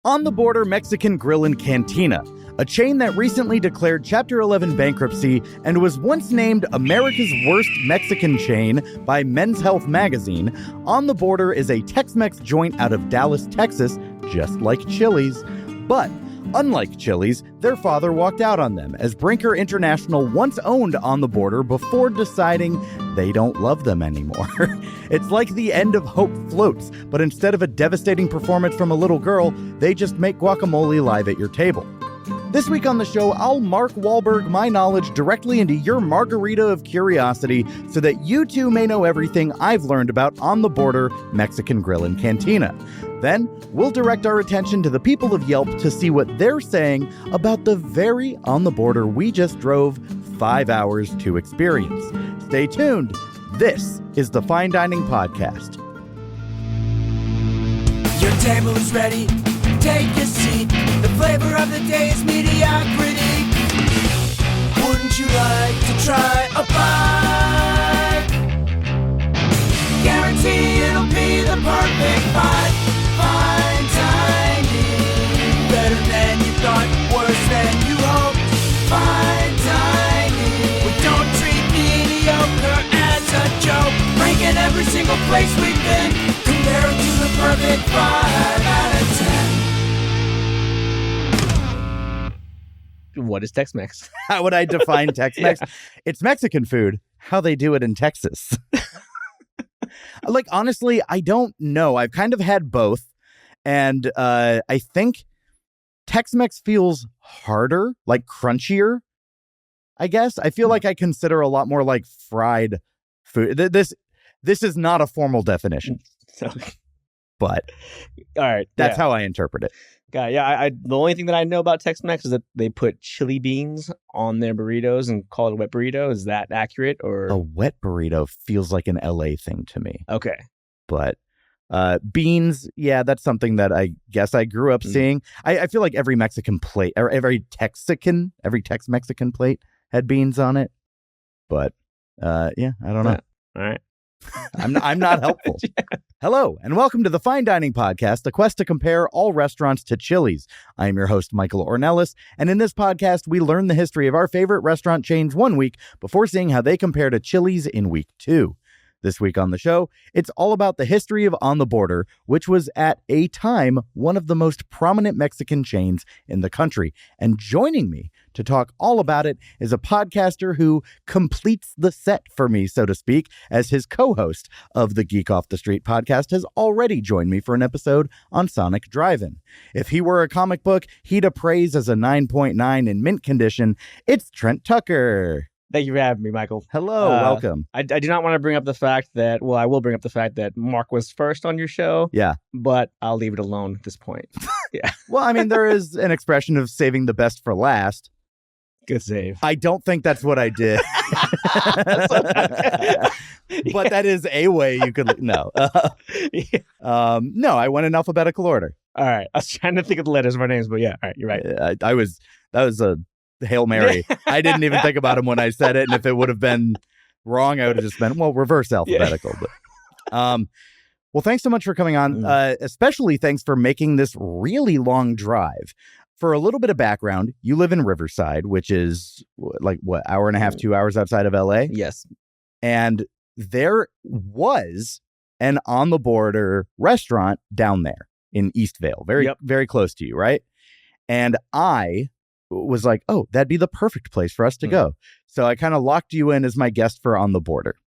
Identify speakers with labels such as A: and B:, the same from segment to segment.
A: On the Border Mexican Grill and Cantina, a chain that recently declared Chapter 11 bankruptcy and was once named America's Worst Mexican Chain by Men's Health magazine. On the Border is a Tex-Mex joint out of Dallas, Texas, just like Chili's. But unlike Chili's, their father walked out on them, as Brinker International once owned On the Border before deciding they don't love them anymore. It's like the end of Hope Floats, but instead of a devastating performance from a little girl, they just make guacamole live at your table. This week on the show, I'll Mark Wahlberg my knowledge directly into your margarita of curiosity so that you too may know everything I've learned about On the Border Mexican Grill and Cantina. Then, we'll direct our attention to the people of Yelp to see what they're saying about the very On the Border we just drove 5 hours to experience. Stay tuned. This is the Fine Dining Podcast.
B: Your table is ready. Take a seat. The flavor of the day is mediocrity. Wouldn't you like to try a bite? Guarantee it'll be the perfect bite. Fine dining. Better than you thought, worse than you hoped. Fine dining. We don't treat mediocre as a joke. Ranking every single place we've been, comparing to the perfect 5 out of 10.
C: What is Tex-Mex?
A: How would I define Tex-Mex? Yeah. It's Mexican food. How they do it in Texas. Like, honestly, I don't know. I've kind of had both. And I think Tex-Mex feels harder, like crunchier, I guess. I feel like I consider a lot more like fried food. This is not a formal definition. But
C: all right,
A: that's how I interpret it.
C: Yeah, the only thing that I know about Tex-Mex is that they put chili beans on their burritos and call it a wet burrito. Is that accurate? Or
A: a wet burrito feels like an LA thing to me.
C: Okay.
A: But beans, yeah, that's something that I guess I grew up seeing. I feel like every Mexican plate, or every Tex-Mexican plate had beans on it. But yeah, I don't know.
C: All right.
A: I'm not helpful. Yeah. Hello, and welcome to the Fine Dining Podcast, a quest to compare all restaurants to Chili's. I am your host, Michael Ornelas, and in this podcast, we learn the history of our favorite restaurant chains 1 week before seeing how they compare to Chili's in week 2. This week on the show, it's all about the history of On the Border, which was at a time one of the most prominent Mexican chains in the country. And joining me to talk all about it is a podcaster who completes the set for me, so to speak, as his co-host of the Geek Off the Street podcast has already joined me for an episode on Sonic Drive-In. If he were a comic book, he'd appraise as a 9.9 in mint condition. It's Trent Tucker.
C: Thank you for having me, Michael.
A: Hello, welcome.
C: I do not want to bring up the fact that, well, I will bring up the fact that Mark was first on your show.
A: Yeah.
C: But I'll leave it alone at this point. Yeah.
A: Well, I mean, there is an expression of saving the best for last.
C: Good save.
A: I don't think that's what I did. But that is a way you could, no. No, I went in alphabetical order.
C: All right. I was trying to think of the letters of our names, but yeah, all right, you're right.
A: That was a Hail Mary. I didn't even think about him when I said it, and if it would have been wrong, I would have just been, well, reverse alphabetical. Yeah. But, well, thanks so much for coming on. Especially thanks for making this really long drive. For a little bit of background, you live in Riverside, which is like, what, hour and a half, 2 hours outside of LA?
C: Yes.
A: And there was an On the Border restaurant down there in Eastvale, very close to you, right? And I was like, oh, that'd be the perfect place for us to go. So I kind of locked you in as my guest for On the Border.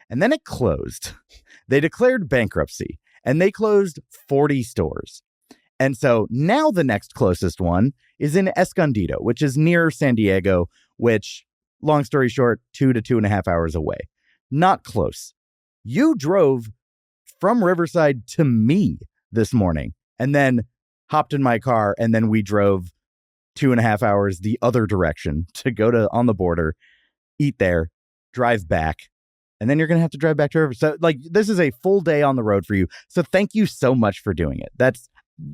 A: And then it closed. They declared bankruptcy, and they closed 40 stores. And so now the next closest one is in Escondido, which is near San Diego, which, long story short, 2 to 2.5 hours away. Not close. You drove from Riverside to me this morning and then hopped in my car, and then we drove 2.5 hours the other direction to go to On the Border, eat there, drive back, and then you're going to have to drive back to Riverside. So, like, this is a full day on the road for you. So thank you so much for doing it.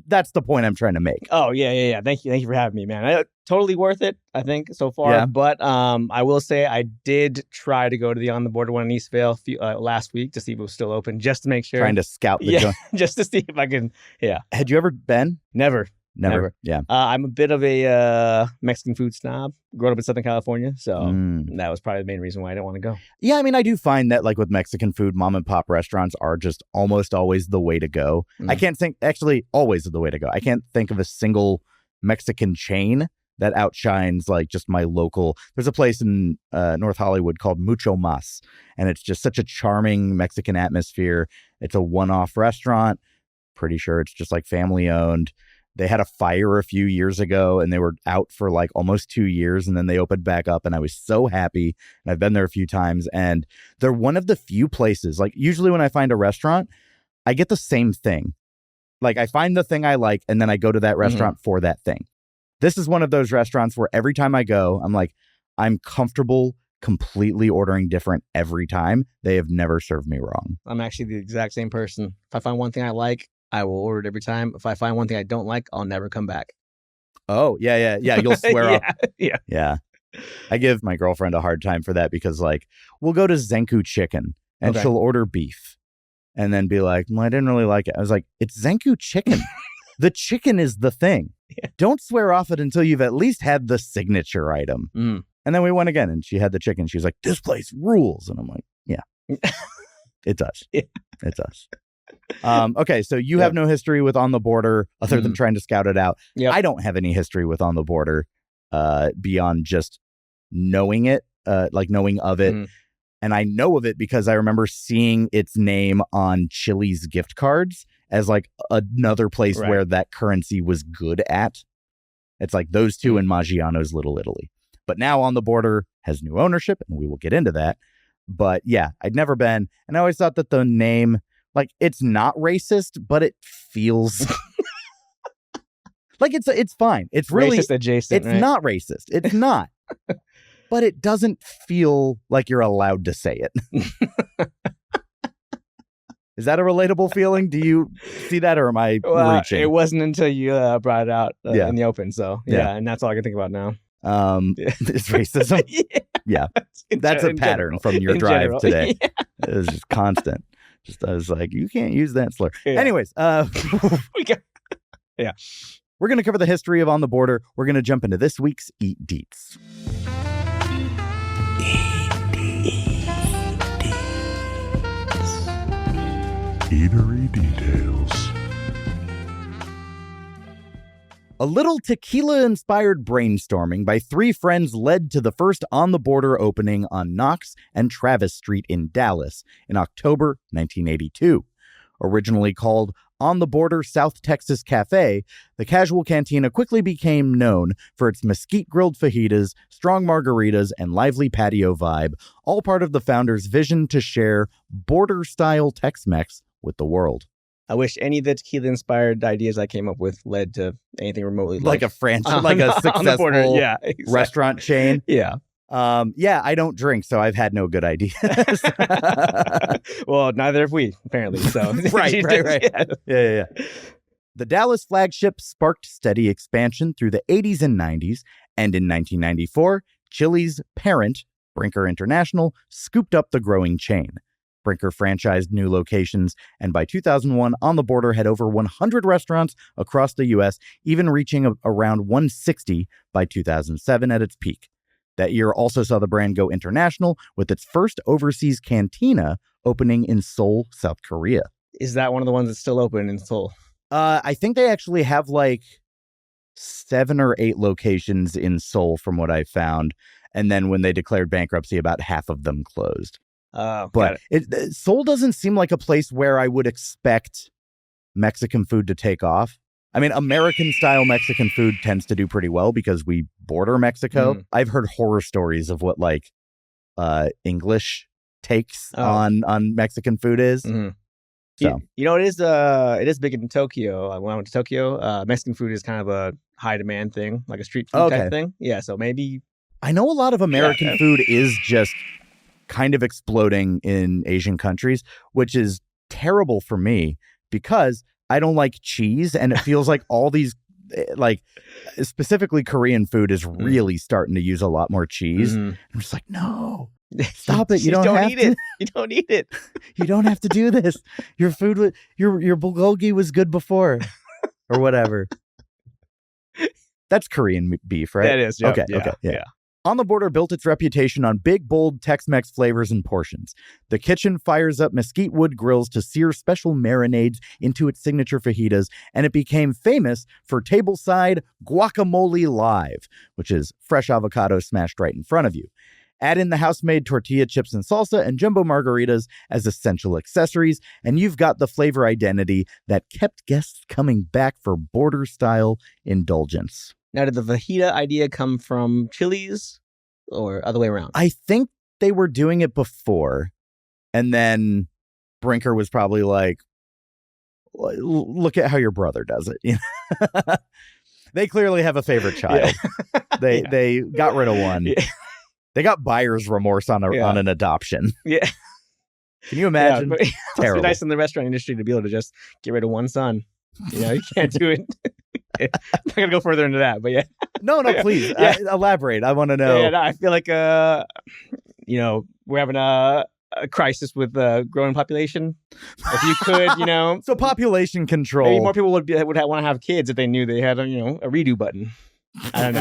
A: That's the point I'm trying to make.
C: Oh, yeah. Thank you for having me, man. Totally worth it, I think, so far.
A: Yeah.
C: But I will say I did try to go to the On the Border one in Eastvale last week to see if it was still open, just to make sure.
A: Trying to scout the joint.
C: Just to see if I can. Yeah.
A: Had you ever been?
C: Never.
A: Yeah.
C: I'm a bit of a Mexican food snob. Grew up in Southern California, so that was probably the main reason why I didn't want to go.
A: Yeah, I mean, I do find that like with Mexican food, mom and pop restaurants are just almost always the way to go. I can't think, actually, always the way to go. I can't think of a single Mexican chain that outshines like just my local. There's a place in North Hollywood called Mucho Mas, and it's just such a charming Mexican atmosphere. It's a one-off restaurant. Pretty sure it's just like family owned. They had a fire a few years ago and they were out for like almost 2 years, and then they opened back up and I was so happy. And I've been there a few times, and they're one of the few places, like usually when I find a restaurant, I get the same thing. Like I find the thing I like and then I go to that restaurant for that thing. This is one of those restaurants where every time I go, I'm like, I'm comfortable completely ordering different every time. They have never served me wrong.
C: I'm actually the exact same person. If I find one thing I like, I will order it every time. If I find one thing I don't like, I'll never come back.
A: Oh, yeah. You'll swear off.
C: Yeah.
A: I give my girlfriend a hard time for that because like we'll go to Zenku Chicken and she'll order beef and then be like, well, I didn't really like it. I was like, it's Zenku Chicken. The chicken is the thing. Yeah. Don't swear off it until you've at least had the signature item. And then we went again and she had the chicken. She was like, this place rules. And I'm like, yeah, it does.
C: Yeah.
A: It does. Okay, so you have no history with On the Border other than trying to scout it out.
C: Yep.
A: I don't have any history with On the Border beyond just knowing it, like knowing of it. And I know of it because I remember seeing its name on Chili's gift cards as like another place where that currency was good at. It's like those two and Maggiano's Little Italy. But now On the Border has new ownership, and we will get into that. But yeah, I'd never been. And I always thought that the name, like, it's not racist, but it feels like it's fine. It's really
C: racist adjacent.
A: It's not racist. It's not. But it doesn't feel like you're allowed to say it. Is that a relatable feeling? Do you see that, or am I reaching?
C: It wasn't until you brought it out in the open. So yeah, and that's all I can think about now.
A: Is racism? Yeah. That's a pattern from your drive today. Yeah. It was just constant. I was like, you can't use that slur. Yeah. Anyways, we're going to cover the history of On the Border. We're going to jump into this week's Eat Deets.
D: Eatery details.
A: A little tequila-inspired brainstorming by three friends led to the first On the Border opening on Knox and Travis Street in Dallas in October 1982. Originally called On the Border South Texas Cafe, the casual cantina quickly became known for its mesquite-grilled fajitas, strong margaritas, and lively patio vibe, all part of the founder's vision to share border-style Tex-Mex with the world.
C: I wish any of the tequila-inspired ideas I came up with led to anything remotely
A: like a franchise, like a successful restaurant chain.
C: Yeah.
A: I don't drink, so I've had no good ideas.
C: Well, neither have we, apparently. So
A: right. Yeah. The Dallas flagship sparked steady expansion through the 80s and 90s, and in 1994, Chili's parent, Brinker International, scooped up the growing chain. Brinker franchised new locations, and by 2001, On the Border had over 100 restaurants across the U.S., even reaching around 160 by 2007 at its peak. That year also saw the brand go international with its first overseas cantina opening in Seoul, South Korea.
C: Is that one of the ones that's still open in Seoul?
A: I think they actually have like 7 or 8 locations in Seoul from what I found. And then when they declared bankruptcy, about half of them closed. But Seoul doesn't seem like a place where I would expect Mexican food to take off. I mean, American-style Mexican food tends to do pretty well because we border Mexico. I've heard horror stories of what, like, English takes on Mexican food is. So
C: you know, it is big in Tokyo. When I went to Tokyo, Mexican food is kind of a high-demand thing, like a street food type thing. Yeah, so maybe...
A: I know a lot of American food is just kind of exploding in Asian countries, which is terrible for me because I don't like cheese, and it feels like all these, like, specifically Korean food is really starting to use a lot more cheese. I'm just like, no, stop it. You don't have
C: eat
A: to.
C: it. You don't eat it.
A: You don't have to do this. Your food, your bulgogi was good before, or whatever. That's Korean beef, right?
C: That is. Yep.
A: Okay. Yeah. On the Border built its reputation on big, bold Tex-Mex flavors and portions. The kitchen fires up mesquite wood grills to sear special marinades into its signature fajitas, and it became famous for tableside guacamole live, which is fresh avocado smashed right in front of you. Add in the house-made tortilla chips and salsa and jumbo margaritas as essential accessories, and you've got the flavor identity that kept guests coming back for border-style indulgence.
C: Now, did the fajita idea come from Chili's or other way around?
A: I think they were doing it before, and then Brinker was probably like, look at how your brother does it. You know? They clearly have a favorite child. Yeah. They got rid of one. Yeah. They got buyer's remorse on an adoption.
C: Yeah.
A: Can you imagine?
C: Yeah,
A: Terrible.
C: It's nice in the restaurant industry to be able to just get rid of one son. You know, you can't do it. I'm not going to go further into that, but yeah.
A: No, please. Elaborate. I want to know.
C: Yeah, no, I feel like, you know, we're having a crisis with the growing population. If you could, you know.
A: So population control.
C: Maybe more people would want to have kids if they knew they had a redo button. I don't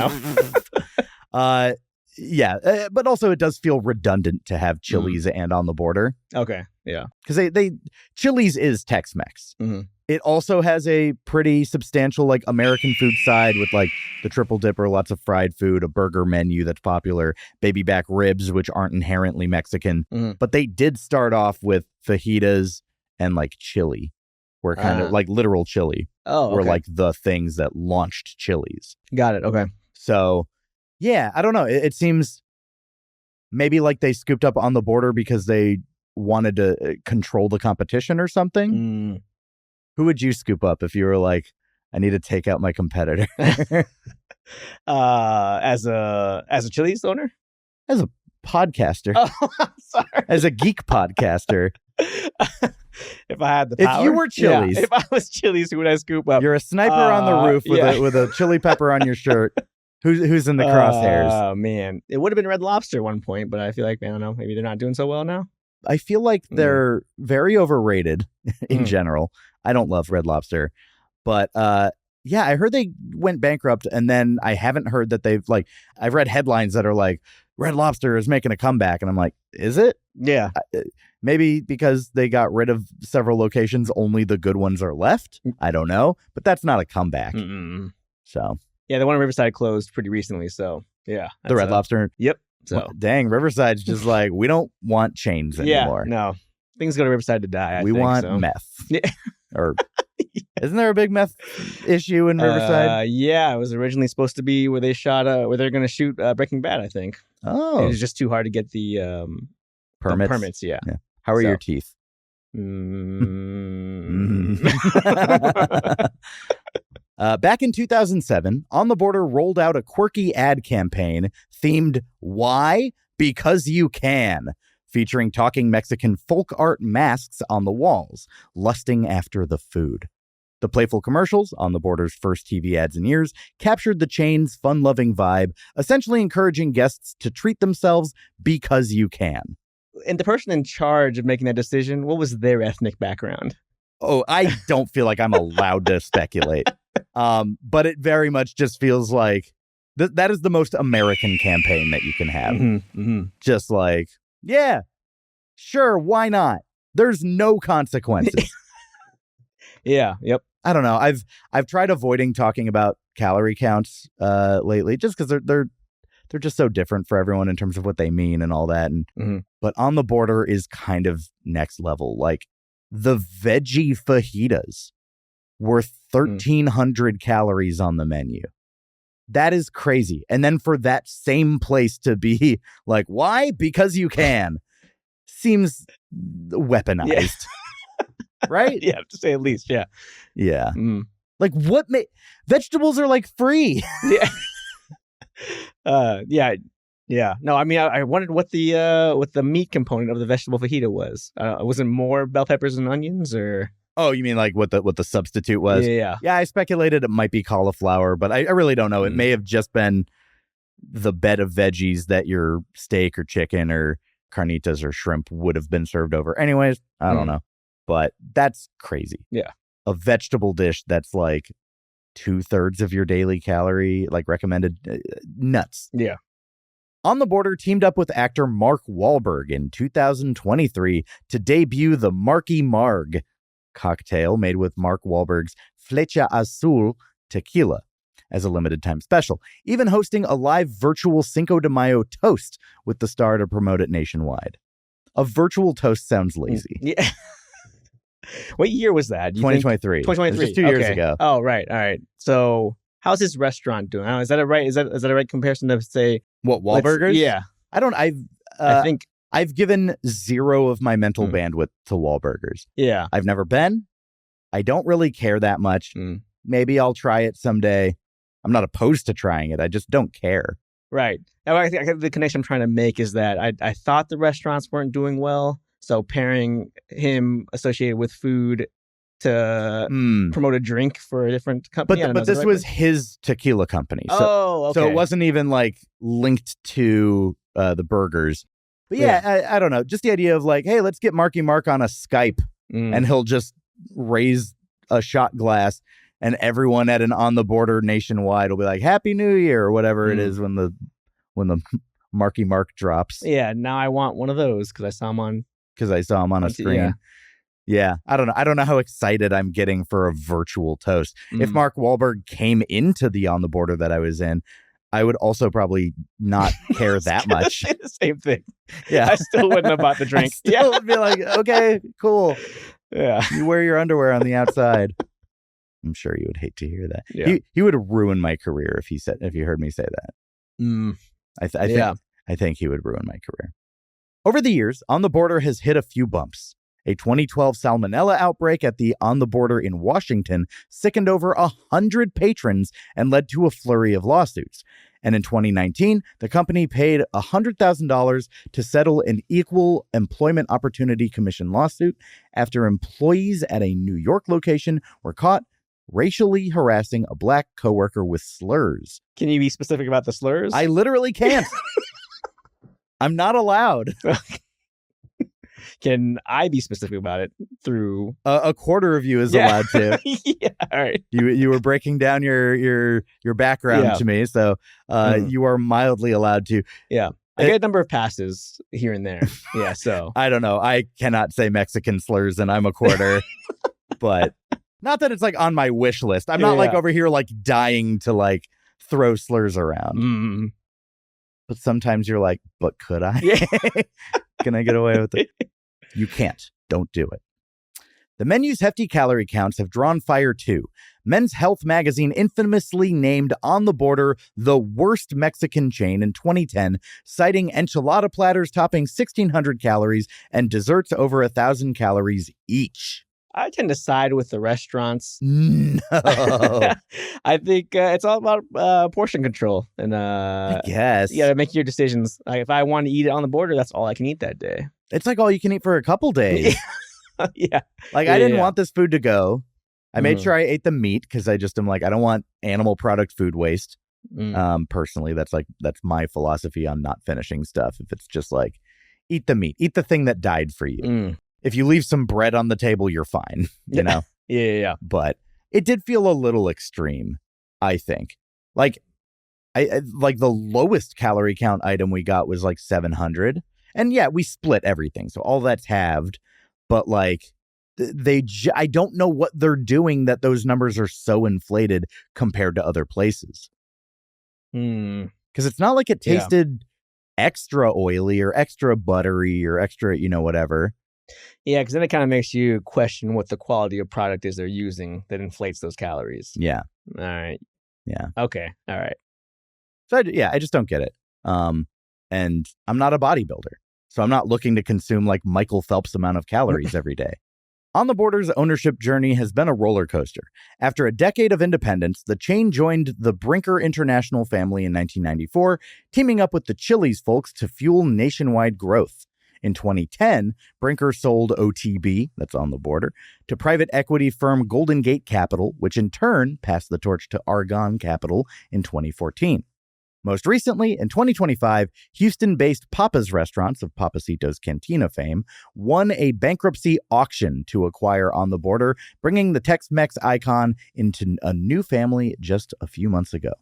C: know.
A: Yeah, but also it does feel redundant to have Chili's and On the Border.
C: Okay, yeah.
A: Because Chili's is Tex-Mex.
C: Mm-hmm.
A: It also has a pretty substantial, like, American food side with, like, the triple dipper, lots of fried food, a burger menu that's popular, baby back ribs, which aren't inherently Mexican. Mm-hmm. But they did start off with fajitas and, like, chili. Were kind of, like, literal chili.
C: Oh, okay.
A: Were, like, the things that launched Chili's.
C: Got it, okay.
A: So, yeah, I don't know. It seems maybe like they scooped up On the Border because they wanted to control the competition or something.
C: Mm.
A: Who would you scoop up if you were like, I need to take out my competitor?
C: As a Chili's owner?
A: As a podcaster.
C: Oh, I'm sorry.
A: As a geek podcaster.
C: If I had the power.
A: If you were Chili's.
C: Yeah, if I was Chili's, who would I scoop up?
A: You're a sniper on the roof with a chili pepper on your shirt. Who's in the crosshairs?
C: Oh, man. It would have been Red Lobster at one point, but I feel like, I don't know, maybe they're not doing so well now.
A: I feel like they're very overrated in general. I don't love Red Lobster. But yeah, I heard they went bankrupt, and then I haven't heard that they've, like, I've read headlines that are like, Red Lobster is making a comeback. And I'm like, is it?
C: Yeah.
A: Maybe because they got rid of several locations, only the good ones are left. I don't know. But that's not a comeback.
C: Mm-mm.
A: So.
C: Yeah, the one in Riverside closed pretty recently. So, yeah.
A: The Red Lobster?
C: Yep. So
A: well, dang, Riverside's just like, we don't want chains anymore.
C: Yeah, no. Things go to Riverside to die,
A: we want meth. Yeah. Or isn't there a big meth issue in Riverside?
C: Yeah, it was originally supposed to be where they shot where they're going to shoot Breaking Bad, I think.
A: Oh.
C: It was just too hard to get the permits, yeah.
A: How are your teeth? Back in 2007, On the Border rolled out a quirky ad campaign themed Why? Because You Can, featuring talking Mexican folk art masks on the walls, lusting after the food. The playful commercials, On the Border's first TV ads in years, captured the chain's fun-loving vibe, essentially encouraging guests to treat themselves because you can.
C: And the person in charge of making that decision, what was their ethnic background?
A: Oh, I don't feel like I'm allowed to speculate. But it very much just feels like that is the most American campaign that you can have.
C: Mm-hmm, mm-hmm.
A: Just like, yeah, sure, why not? There's no consequences.
C: Yeah, yep.
A: I don't know. I've tried avoiding talking about calorie counts lately, just because they're just so different for everyone in terms of what they mean and all that. And but On the Border is kind of next level. Like, the veggie fajitas were 1,300 calories on the menu. That is crazy. And then for that same place to be like, why? Because you can. Seems weaponized.
C: Yeah.
A: Right?
C: Yeah, to say at least. Yeah.
A: Yeah. Like, what vegetables are like free.
C: Yeah. Yeah. No, I mean, I wondered what the meat component of the vegetable fajita was. Was it more bell peppers and onions, or?
A: Oh, you mean like what the substitute was?
C: Yeah.
A: Yeah, I speculated it might be cauliflower, but I really don't know. It may have just been the bed of veggies that your steak or chicken or carnitas or shrimp would have been served over. Anyways, I don't know. But that's crazy.
C: Yeah.
A: A vegetable dish that's like 2/3 of your daily calorie, like recommended. Nuts.
C: Yeah.
A: On the Border teamed up with actor Mark Wahlberg in 2023 to debut the Marky Marg cocktail made with Mark Wahlberg's Flecha Azul tequila as a limited time special, even hosting a live virtual Cinco de Mayo toast with the star to promote it nationwide. A virtual toast sounds lazy.
C: Yeah. What year was that?
A: 2023.
C: 2023.
A: Just 2 years ago.
C: Oh, right. All right. So how's this restaurant doing? Is that a right? Is that a right comparison to say
A: What, Wahlburgers?
C: Yeah. I think
A: I've given zero of my mental bandwidth to Wahlburgers.
C: Yeah.
A: I've never been. I don't really care that much. Maybe I'll try it someday. I'm not opposed to trying it. I just don't care.
C: Right. Now, I think the connection I'm trying to make is that I thought the restaurants weren't doing well. So pairing him associated with food to promote a drink for a different company.
A: But this was his tequila company. So,
C: okay.
A: So it wasn't even like linked to the burgers. But yeah. I don't know. Just the idea of like, hey, let's get Marky Mark on a Skype and he'll just raise a shot glass and everyone at an On the Border nationwide will be like, Happy New Year or whatever it is when the Marky Mark drops.
C: Yeah. Now I want one of those because I saw him on
A: a screen. Yeah. I don't know how excited I'm getting for a virtual toast. If Mark Wahlberg came into the On the Border that I was in, I would also probably not care that much.
C: The same thing.
A: Yeah.
C: I still wouldn't have bought the drink.
A: I would be like, okay, cool.
C: Yeah.
A: You wear your underwear on the outside. I'm sure you would hate to hear that.
C: Yeah.
A: He would ruin my career if you heard me say that. I think he would ruin my career. Over the years, On the Border has hit a few bumps. A 2012 salmonella outbreak at the On the Border in Washington sickened over 100 patrons and led to a flurry of lawsuits. And in 2019, the company paid $100,000 to settle an Equal Employment Opportunity Commission lawsuit after employees at a New York location were caught racially harassing a black coworker with slurs.
C: Can you be specific about the slurs?
A: I literally can't. I'm not allowed.
C: Can I be specific about it through
A: a quarter of you is allowed to?
C: Yeah, all right.
A: You were breaking down your background to me, so you are mildly allowed to.
C: Yeah, I get a number of passes here and there. Yeah, so
A: I don't know. I cannot say Mexican slurs, and I'm a quarter, but not that it's like on my wish list. I'm not like over here like dying to like throw slurs around. But sometimes you're like, but could I?
C: Yeah.
A: Can I get away with it? You can't. Don't do it. The menu's hefty calorie counts have drawn fire too. Men's Health magazine infamously named On the Border the worst Mexican chain in 2010, citing enchilada platters topping 1,600 calories and desserts over 1,000 calories each.
C: I tend to side with the restaurants.
A: No.
C: I think it's all about portion control. And
A: I guess.
C: You got to make your decisions. Like, if I want to eat it On the Border, that's all I can eat that day.
A: It's like all you can eat for a couple days.
C: Yeah.
A: Like, I didn't want this food to go. I made sure I ate the meat because I just am like, I don't want animal product food waste. Personally, that's my philosophy on not finishing stuff. If it's just like, eat the meat, eat the thing that died for you. If you leave some bread on the table, you're fine, you know?
C: Yeah.
A: But it did feel a little extreme, I think. Like, I like the lowest calorie count item we got was like 700. And yeah, we split everything. So all that's halved. But like, I don't know what they're doing that those numbers are so inflated compared to other places. Because it's not like it tasted extra oily or extra buttery or extra, whatever.
C: Yeah, because then it kind of makes you question what the quality of product is they're using that inflates those calories.
A: Yeah.
C: All right.
A: Yeah.
C: Okay. All right.
A: So I just don't get it. And I'm not a bodybuilder, so I'm not looking to consume like Michael Phelps amount of calories every day. On the Border's ownership journey has been a roller coaster. After a decade of independence, the chain joined the Brinker International family in 1994, teaming up with the Chili's folks to fuel nationwide growth. In 2010, Brinker sold OTB, that's On the Border, to private equity firm Golden Gate Capital, which in turn passed the torch to Argonne Capital in 2014. Most recently, in 2025, Houston-based Papa's Restaurants of Papacito's Cantina fame won a bankruptcy auction to acquire On the Border, bringing the Tex-Mex icon into a new family just a few months ago.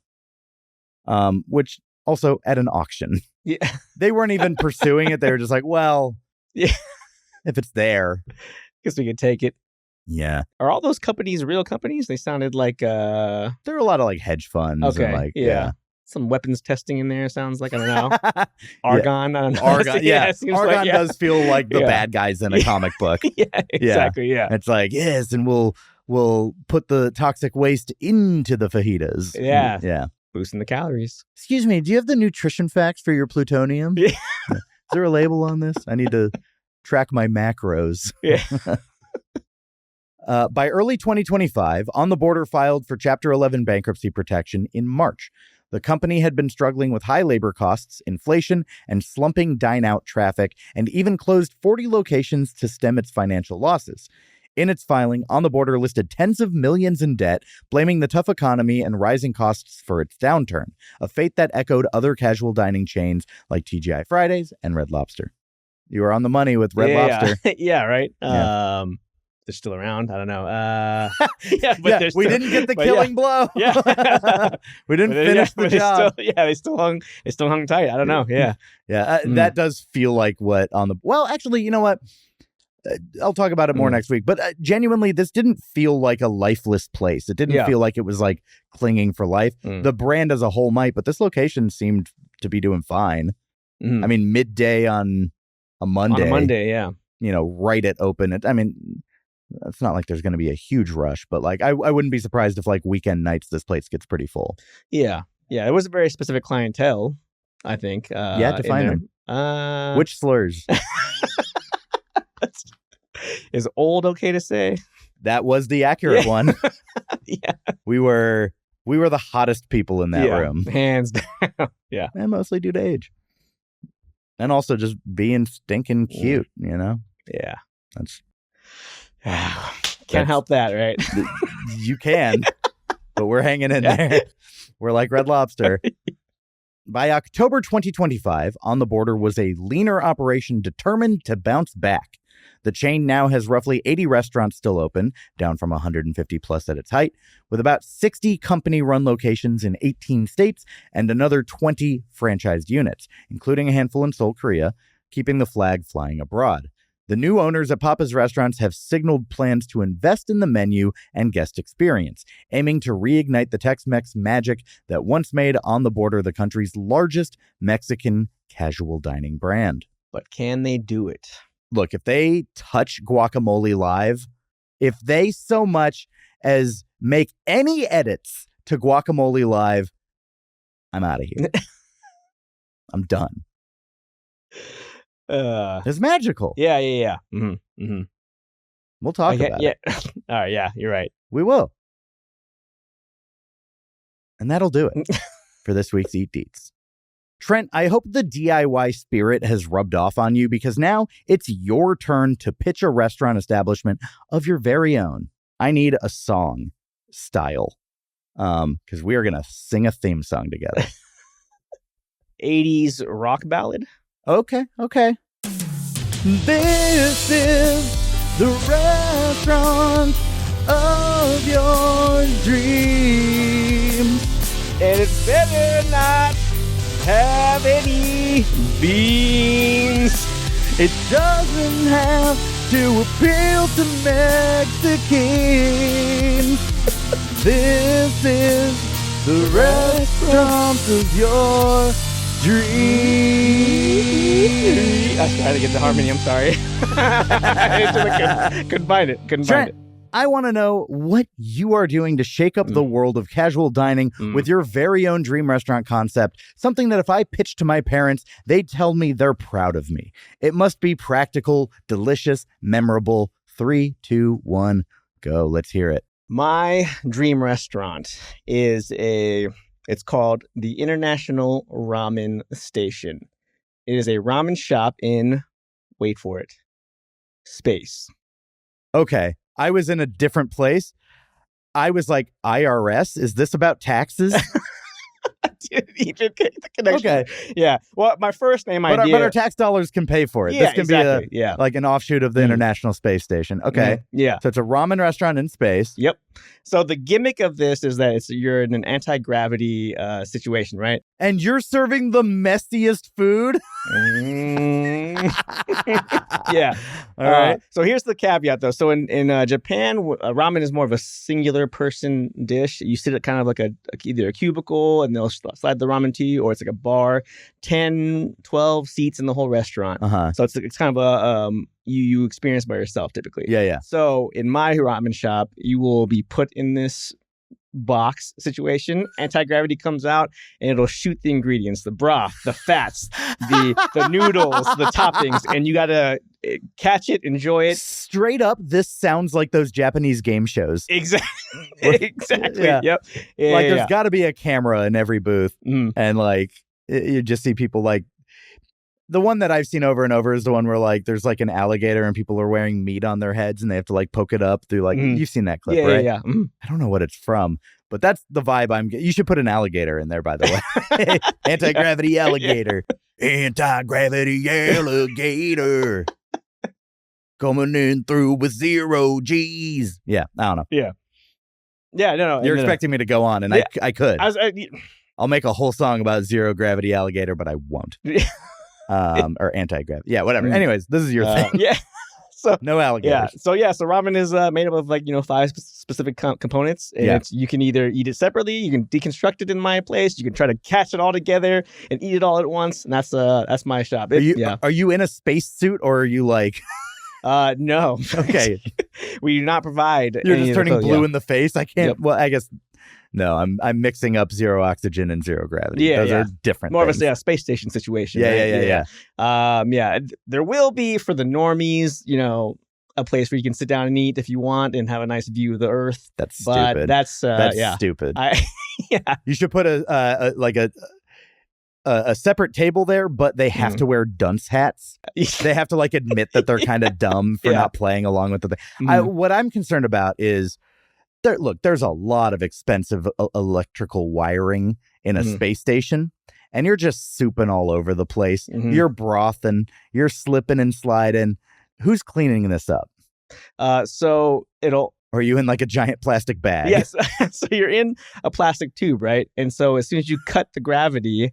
A: Which also at an auction.
C: Yeah.
A: They weren't even pursuing it. They were just like, well,
C: yeah,
A: if it's there.
C: guess we could take it.
A: Yeah.
C: Are all those companies real companies? They sounded like
A: There are a lot of like hedge funds.
C: Okay.
A: And, like,
C: yeah. Some weapons testing in there. Sounds like, I don't know. Argonne. I don't know.
A: Argonne, yeah.
C: it seems
A: Argonne
C: like,
A: does feel like the bad guys in a comic book.
C: Yeah, exactly. Yeah.
A: It's like, yes, and we'll put the toxic waste into the fajitas.
C: Yeah.
A: Yeah.
C: Boosting the calories.
A: Excuse me, do you have the nutrition facts for your plutonium?
C: Yeah.
A: Is there a label on this? I need to track my macros.
C: Yeah.
A: By early 2025, On the Border filed for Chapter 11 bankruptcy protection in March. The company had been struggling with high labor costs, inflation, and slumping dine-out traffic, and even closed 40 locations to stem its financial losses. In its filing, On the Border listed tens of millions in debt, blaming the tough economy and rising costs for its downturn, a fate that echoed other casual dining chains like TGI Fridays and Red Lobster. You were on the money with Red Lobster.
C: Yeah, right.
A: Yeah.
C: They're still around. I don't know. Yeah, but
A: yeah, we didn't get the killing blow.
C: Yeah.
A: We didn't finish the job.
C: They still hung tight. I don't know. Yeah.
A: Yeah. That does feel like what on the, well, actually, you know what? I'll talk about it more next week, but genuinely, this didn't feel like a lifeless place. It didn't feel like it was like clinging for life. The brand as a whole might, but this location seemed to be doing fine. I mean, midday on a Monday.
C: On a Monday, yeah.
A: You know, right at open. I mean, it's not like there's going to be a huge rush, but like I wouldn't be surprised if like weekend nights this place gets pretty full.
C: Yeah. Yeah. It was a very specific clientele, I think.
A: Define them. Which slurs?
C: Is old okay to say?
A: That was the accurate one.
C: Yeah.
A: We were the hottest people in that room.
C: Hands down. Yeah.
A: And mostly due to age. And also just being stinking cute, you know?
C: Yeah.
A: That's
C: can't help that, right?
A: You can, but we're hanging in there. We're like Red Lobster. By October 2025, On the Border was a leaner operation determined to bounce back. The chain now has roughly 80 restaurants still open, down from 150 plus at its height, with about 60 company-run locations in 18 states and another 20 franchised units, including a handful in Seoul, Korea, keeping the flag flying abroad. The new owners at Papa's Restaurants have signaled plans to invest in the menu and guest experience, aiming to reignite the Tex-Mex magic that once made On the Border the country's largest Mexican casual dining brand.
C: But can they do it?
A: Look, if they touch Guacamole live, if they so much as make any edits to Guacamole live, I'm out of here. I'm done. It's magical.
C: Yeah. Mm-hmm. Mm-hmm.
A: We'll talk about it.
C: All right. Yeah, you're right.
A: We will. And that'll do it for this week's Eat Deets. Trent, I hope the DIY spirit has rubbed off on you because now it's your turn to pitch a restaurant establishment of your very own. I need a song style because we are going to sing a theme song together.
C: 80s rock ballad?
A: Okay. This is the restaurant of your dreams.
C: And it's better not have any beans.
A: It doesn't have to appeal to Mexicans. This is the restaurant of your dreams.
C: I was trying to get the harmony. I'm sorry. I couldn't find it.
A: Trent, I want to know what you are doing to shake up the world of casual dining with your very own dream restaurant concept. Something that if I pitch to my parents, they'd tell me they're proud of me. It must be practical, delicious, memorable. 3, 2, 1, go. Let's hear it.
C: My dream restaurant is it's called the International Ramen Station. It is a ramen shop in wait for it, space.
A: Okay. I was in a different place. I was like, IRS? Is this about taxes?
C: You should get the connection.
A: Okay.
C: Yeah. Well, my first name
A: But
C: idea.
A: our tax dollars can pay for it.
C: Yeah,
A: This can
C: exactly.
A: be like an offshoot of the International Space Station. Okay.
C: Yeah.
A: So it's a ramen restaurant in space.
C: Yep. So the gimmick of this is that you're in an anti-gravity situation, right?
A: And you're serving the messiest food?
C: Yeah.
A: All right.
C: So here's the caveat, though. So in Japan, ramen is more of a singular person dish. You sit at kind of like either a cubicle and they'll slide the ramen to you, or it's like a bar, 10, 12 seats in the whole restaurant.
A: Uh-huh.
C: So it's kind of a you experience by yourself typically.
A: Yeah.
C: So in my ramen shop, you will be put in this box situation. Anti-gravity comes out and it'll shoot the ingredients, the broth, the fats, the noodles, the toppings, and you gotta catch it, enjoy it.
A: Straight up, this sounds like those Japanese game shows.
C: Exactly.
A: Yeah.
C: Yep.
A: There's got to be a camera in every booth, and like you just see people like. The one that I've seen over and over is the one where like there's like an alligator and people are wearing meat on their heads and they have to like poke it up through like you've seen that clip, right?
C: Yeah.
A: I don't know what it's from, but that's the vibe I'm getting. You should put an alligator in there, by the way. Anti-gravity alligator. Anti-gravity alligator. Coming in through with 0 G's. Yeah, I don't know.
C: Yeah. Yeah, no.
A: You're expecting me to go on, and I could. I'll make a whole song about 0 gravity alligator, but I won't. Or anti-gravity. Yeah, whatever. Anyways, this is your thing.
C: Yeah. So
A: no alligators.
C: Yeah. So ramen is made up of 5 specific components. And you can either eat it separately, you can deconstruct it in my place, you can try to catch it all together and eat it all at once. And that's my shop.
A: Are you in a spacesuit or are you like?
C: No.
A: Okay.
C: We do not provide.
A: You're just turning blue in the face. I can't.
C: Yep.
A: Well, I guess. No, I'm mixing up 0 oxygen and 0 gravity.
C: Yeah,
A: Those are different.
C: More
A: things.
C: of a space station situation.
A: Yeah.
C: There will be for the normies, a place where you can sit down and eat if you want and have a nice view of the Earth.
A: That's stupid.
C: But that's
A: stupid.
C: Yeah.
A: You should put a separate table there, but they have to wear dunce hats. They have to admit that they're kind of dumb for not playing along with the thing. What I'm concerned about is. There's a lot of expensive electrical wiring in a space station, and you're just souping all over the place. You're brothing, you're slipping and sliding. Who's cleaning this up?
C: So it'll.
A: Or are you in a giant plastic bag?
C: Yes. So you're in a plastic tube, right? And so as soon as you cut the gravity,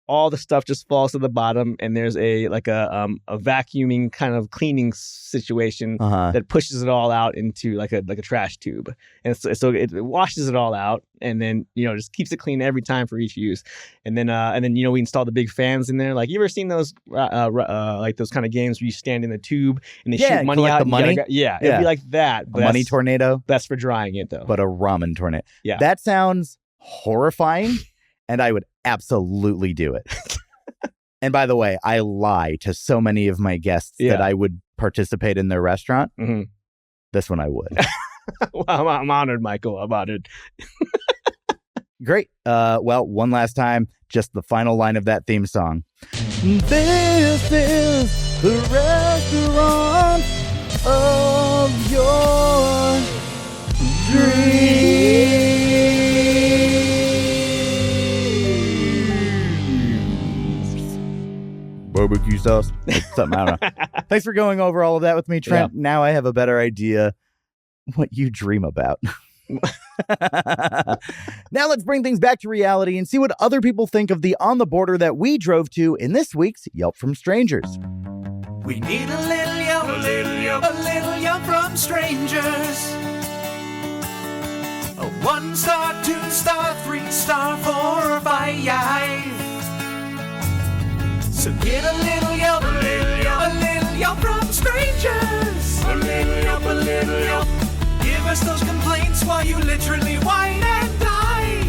C: all the stuff just falls to the bottom, and there's a vacuuming kind of cleaning situation that pushes it all out into like a trash tube, and so it washes it all out, and then just keeps it clean every time for each use, and then we install the big fans in there. Like, you ever seen those those kind of games where you stand in the tube and they shoot money out?
A: The money?
C: It'd be like that.
A: But a money tornado.
C: That's for drying it though.
A: But a ramen tornado.
C: Yeah,
A: that sounds horrifying. And I would absolutely do it. And by the way, I lie to so many of my guests that I would participate in their restaurant. This one I would.
C: Well, I'm honored, Michael. I'm honored.
A: Great. Well, one last time, just the final line of that theme song. This is the restaurant of your dreams. Barbecue sauce. Something, I don't know. Thanks for going over all of that with me, Trent. Yeah. Now I have a better idea what you dream about. Now let's bring things back to reality and see what other people think of the On the Border that we drove to in this week's Yelp from Strangers.
B: We need a little Yelp, a little Yelp from strangers. A 1-star, 2-star, 3-star, 4 or 5. So get a little Yelp, a little Yelp from strangers. A little Yelp. Give us those complaints while you literally whine and die.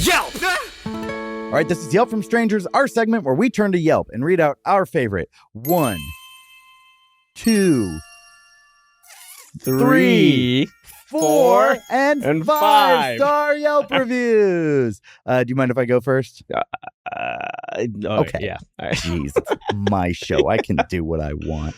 B: Yelp!
A: All right, this is Yelp from Strangers, our segment where we turn to Yelp and read out our favorite 1, 2, 3, 4, and 5-star Yelp reviews. Do you mind if I go first? Okay.
C: Yeah. All right.
A: Jeez, it's my show. I can do what I want.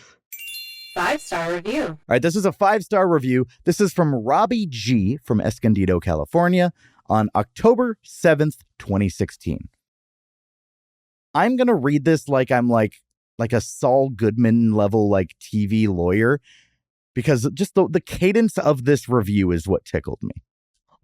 E: 5-star review.
A: All right, this is a 5-star review. This is from Robbie G. from Escondido, California on October 7th, 2016. I'm going to read this like I'm like a Saul Goodman level like TV lawyer because just the cadence of this review is what tickled me.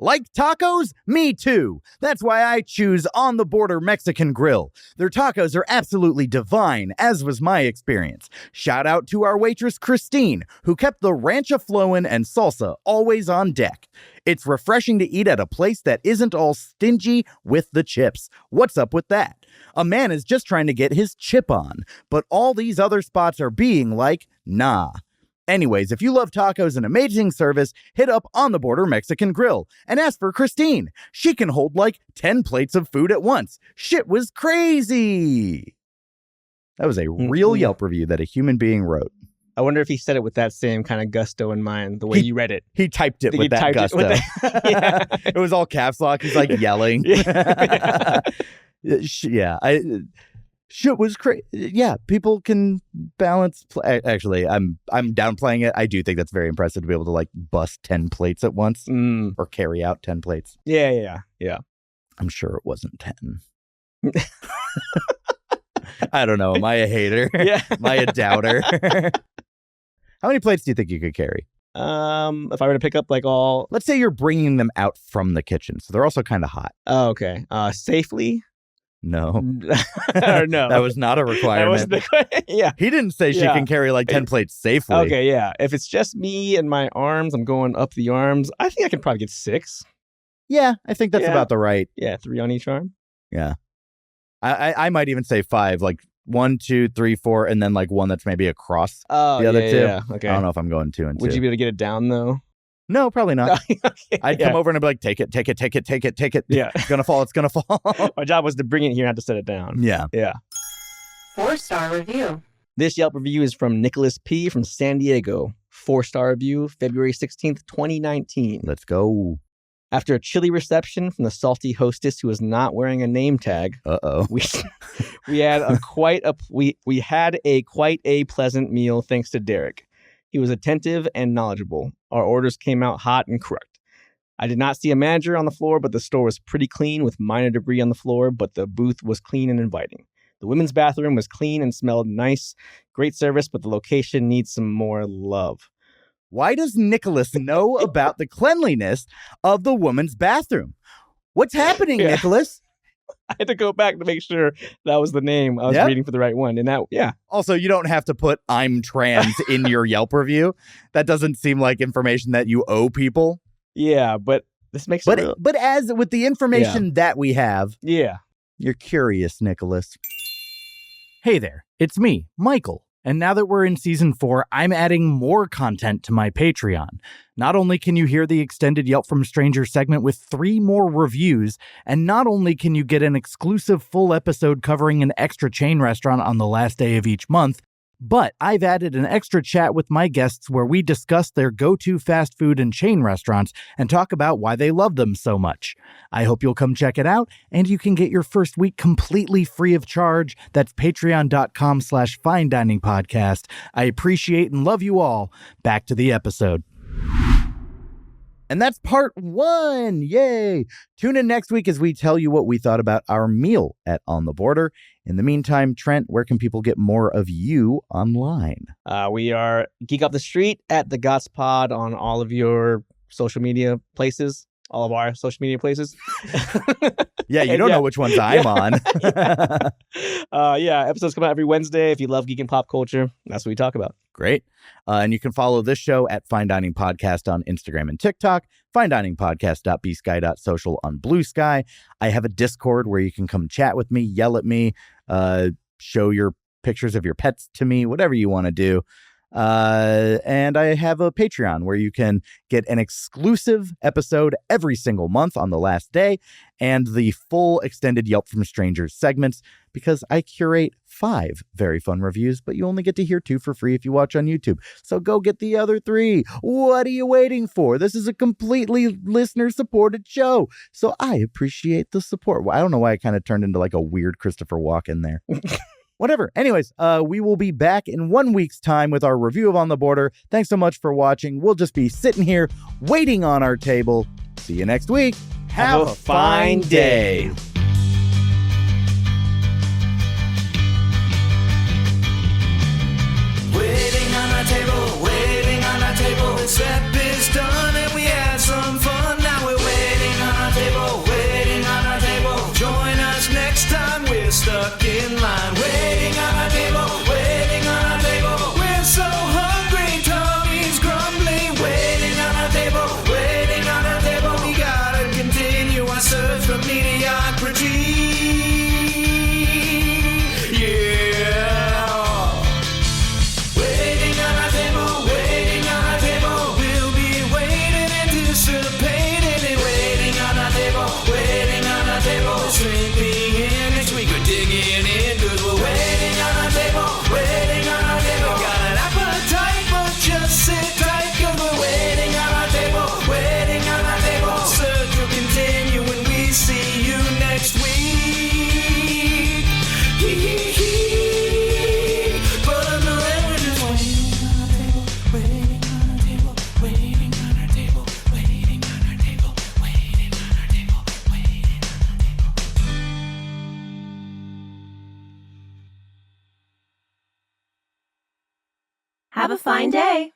A: Like tacos? Me too. That's why I choose On the Border Mexican Grill. Their tacos are absolutely divine, as was my experience. Shout out to our waitress, Christine, who kept the ranch flowing and salsa always on deck. It's refreshing to eat at a place that isn't all stingy with the chips. What's up with that? A man is just trying to get his chip on, but all these other spots are being like, nah. Anyways, if you love tacos and amazing service, hit up On the Border Mexican Grill and ask for Christine. She can hold like 10 plates of food at once. Shit was crazy. That was a real Yelp review that a human being wrote.
C: I wonder if he said it with that same kind of gusto in mind, the way you read it.
A: He typed it with that gusto.
C: Yeah.
A: It was all caps lock. He's like yelling. Yeah. Shit was crazy. Yeah, people can balance. Actually, I'm downplaying it. I do think that's very impressive to be able to like bust 10 plates at once or carry out 10 plates.
C: Yeah.
A: I'm sure it wasn't 10. I don't know. Am I a hater?
C: Yeah.
A: Am I a doubter? How many plates do you think you could carry?
C: If I were to pick up like all,
A: let's say you're bringing them out from the kitchen, so they're also kind of hot.
C: Oh, okay. Safely.
A: No.
C: Or no.
A: That was not a requirement.
C: Yeah.
A: He didn't say she can carry like 10 plates safely.
C: Okay, yeah. If it's just me and my arms, I'm going up the arms. I think I can probably get 6.
A: Yeah, I think that's about the right.
C: Yeah, 3 on each arm.
A: Yeah. I might even say 5, like 1, 2, 3, 4, and then like one that's maybe across the other 2.
C: Yeah. Okay.
A: I don't know if I'm going 2 and 2.
C: Would you be able to get it down though?
A: No, probably not.
C: Okay,
A: I'd come over and I'd be like, take it.
C: Yeah.
A: It's going to fall.
C: My job was to bring it here and have to set it down.
A: Yeah.
E: 4-star review.
C: This Yelp review is from Nicholas P. from San Diego. 4-star review, February 16th, 2019.
A: Let's go.
C: After a chilly reception from the salty hostess who was not wearing a name tag, we had quite a pleasant meal thanks to Derek. He was attentive and knowledgeable. Our orders came out hot and correct. I did not see a manager on the floor, but the store was pretty clean with minor debris on the floor, but the booth was clean and inviting. The women's bathroom was clean and smelled nice. Great service, but the location needs some more love.
A: Why does Nicholas know about the cleanliness of the woman's bathroom? What's happening, Nicholas?
C: I had to go back to make sure that was the name I was reading for the right one. And that,
A: Also, you don't have to put I'm trans in your Yelp review. That doesn't seem like information that you owe people.
C: Yeah, but this makes it
A: But as with the information that we have, you're curious, Nicholas. Hey there, it's me, Michael. And now that we're in season 4, I'm adding more content to my Patreon. Not only can you hear the extended Yelp from Strangers segment with 3 more reviews, and not only can you get an exclusive full episode covering an extra chain restaurant on the last day of each month, but I've added an extra chat with my guests where we discuss their go-to fast food and chain restaurants and talk about why they love them so much. I hope you'll come check it out, and you can get your first week completely free of charge. That's patreon.com/finediningpodcast. I appreciate and love you all. Back to the episode. And that's part 1. Yay! Tune in next week as we tell you what we thought about our meal at On the Border. In the meantime, Trent, where can people get more of you online?
C: We are Geek Off the Street at the Gots Pod on all of your social media places. All of our social media places.
A: Yeah, you don't know which ones I'm on.
C: Episodes come out every Wednesday. If you love geek and pop culture, that's what we talk about.
A: Great. And you can follow this show at Fine Dining Podcast on Instagram and TikTok, finediningpodcast.bsky.social on Blue Sky. I have a Discord where you can come chat with me, yell at me, show your pictures of your pets to me, whatever you want to do. And I have a Patreon where you can get an exclusive episode every single month on the last day and the full extended Yelp from Strangers segments, because I curate 5 very fun reviews, but you only get to hear 2 for free if you watch on YouTube. So go get the other 3. What are you waiting for? This is a completely listener-supported show, so I appreciate the support. Well, I don't know why I kind of turned into like a weird Christopher Walken there. Whatever. Anyways, we will be back in 1 week's time with our review of On the Border. Thanks so much for watching. We'll just be sitting here waiting on our table. See you next week.
C: Have a fine day.
B: Waiting on a table. The step is done and we had some fun. Now we're waiting on a table. Join us next time we're stuck in line. Waiting on a table. We're so hungry, Tommy's grumbling. Waiting on a table. We gotta continue our search for mediocrity. Yeah. Waiting on a table. We'll be waiting, anticipating, and waiting on a table. Shrink me in next week, we're digging in, 'cause we're waiting on a table. Got an appetite, but just sit tight, 'cause we're waiting on a table. Search will continue when we see you next week. But until then, we're just waiting on a table.
E: Have a fine day.